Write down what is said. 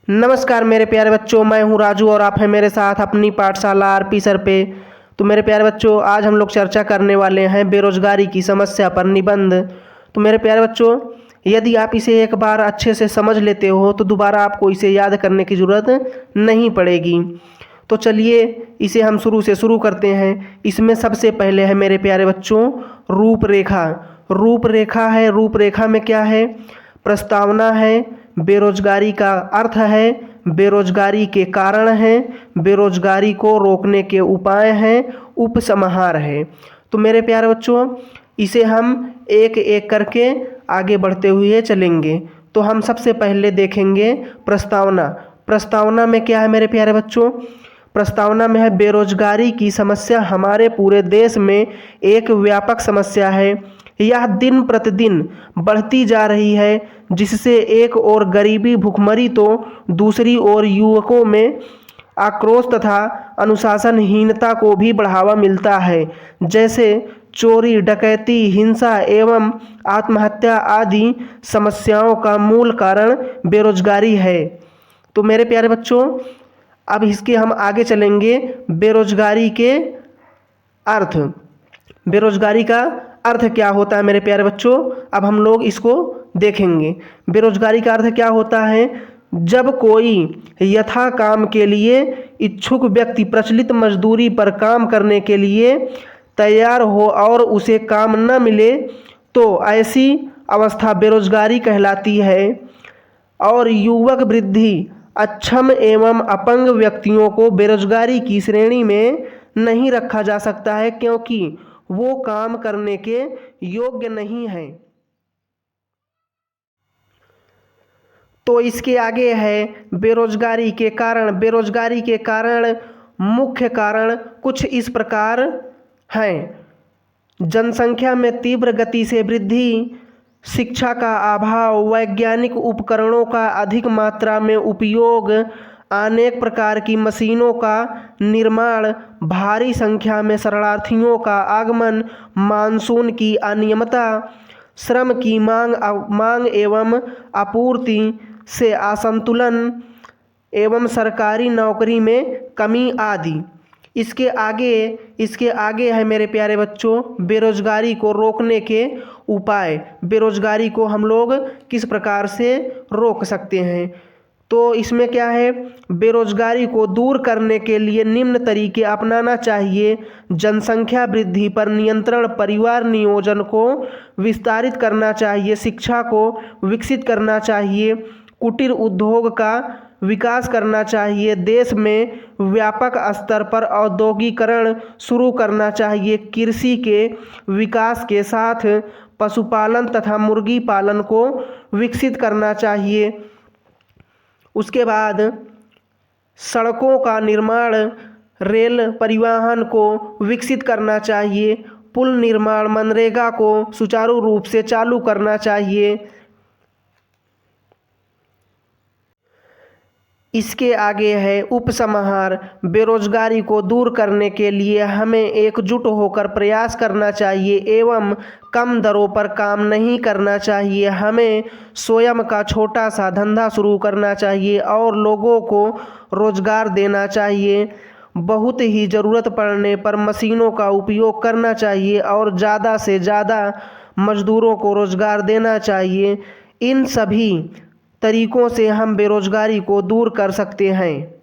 नमस्कार मेरे प्यारे बच्चों, मैं हूं राजू और आप हैं मेरे साथ अपनी पाठशाला आरपी सर पे। तो मेरे प्यारे बच्चों, आज हम लोग चर्चा करने वाले हैं बेरोजगारी की समस्या पर निबंध। तो मेरे प्यारे बच्चों, यदि आप इसे एक बार अच्छे से समझ लेते हो तो दोबारा आपको इसे याद करने की ज़रूरत नहीं पड़ेगी। तो चलिए इसे हम शुरू से शुरू करते हैं। इसमें सबसे पहले है मेरे प्यारे बच्चों रूपरेखा। रूपरेखा है, रूपरेखा में क्या है? प्रस्तावना है, बेरोजगारी का अर्थ है, बेरोजगारी के कारण हैं, बेरोजगारी को रोकने के उपाय हैं, उपसंहार है। तो मेरे प्यारे बच्चों, इसे हम एक एक करके आगे बढ़ते हुए चलेंगे। तो हम सबसे पहले देखेंगे प्रस्तावना। प्रस्तावना में क्या है मेरे प्यारे बच्चों? प्रस्तावना में है बेरोजगारी की समस्या हमारे पूरे देश में एक व्यापक समस्या है। यह दिन प्रतिदिन बढ़ती जा रही है, जिससे एक ओर गरीबी भुखमरी तो दूसरी ओर युवकों में आक्रोश तथा अनुशासनहीनता को भी बढ़ावा मिलता है। जैसे चोरी, डकैती, हिंसा एवं आत्महत्या आदि समस्याओं का मूल कारण बेरोजगारी है। तो मेरे प्यारे बच्चों, अब इसके हम आगे चलेंगे। बेरोजगारी के अर्थ। बेरोजगारी का अर्थ क्या होता है मेरे प्यारे बच्चों? अब हम लोग इसको देखेंगे। बेरोजगारी का अर्थ क्या होता है? जब कोई यथा काम के लिए इच्छुक व्यक्ति प्रचलित मजदूरी पर काम करने के लिए तैयार हो और उसे काम न मिले तो ऐसी अवस्था बेरोजगारी कहलाती है। और युवक, वृद्धि, अक्षम एवं अपंग व्यक्तियों को बेरोजगारी की श्रेणी में नहीं रखा जा सकता है, क्योंकि वो काम करने के योग्य नहीं हैं। तो इसके आगे है बेरोजगारी के कारण। बेरोजगारी के कारण, मुख्य कारण कुछ इस प्रकार हैं। जनसंख्या में तीव्र गति से वृद्धि, शिक्षा का अभाव, वैज्ञानिक उपकरणों का अधिक मात्रा में उपयोग, अनेक प्रकार की मशीनों का निर्माण, भारी संख्या में शरणार्थियों का आगमन, मानसून की अनियमितता, श्रम की मांग एवं आपूर्ति से असंतुलन एवं सरकारी नौकरी में कमी आदि। इसके आगे है मेरे प्यारे बच्चों बेरोजगारी को रोकने के उपाय। बेरोजगारी को हम लोग किस प्रकार से रोक सकते हैं? तो इसमें क्या है? बेरोजगारी को दूर करने के लिए निम्न तरीके अपनाना चाहिए। जनसंख्या वृद्धि पर नियंत्रण, परिवार नियोजन को विस्तारित करना चाहिए, शिक्षा को विकसित करना चाहिए, कुटीर उद्योग का विकास करना चाहिए, देश में व्यापक स्तर पर औद्योगिकरण शुरू करना चाहिए, कृषि के विकास के साथ पशुपालन तथा मुर्गी पालन को विकसित करना चाहिए। उसके बाद सड़कों का निर्माण, रेल परिवहन को विकसित करना चाहिए, पुल निर्माण, मनरेगा को सुचारू रूप से चालू करना चाहिए। इसके आगे है उपसंहार। बेरोजगारी को दूर करने के लिए हमें एकजुट होकर प्रयास करना चाहिए एवं कम दरों पर काम नहीं करना चाहिए। हमें स्वयं का छोटा सा धंधा शुरू करना चाहिए और लोगों को रोजगार देना चाहिए। बहुत ही ज़रूरत पड़ने पर मशीनों का उपयोग करना चाहिए और ज़्यादा से ज़्यादा मजदूरों को रोजगार देना चाहिए। इन सभी तरीकों से हम बेरोजगारी को दूर कर सकते हैं।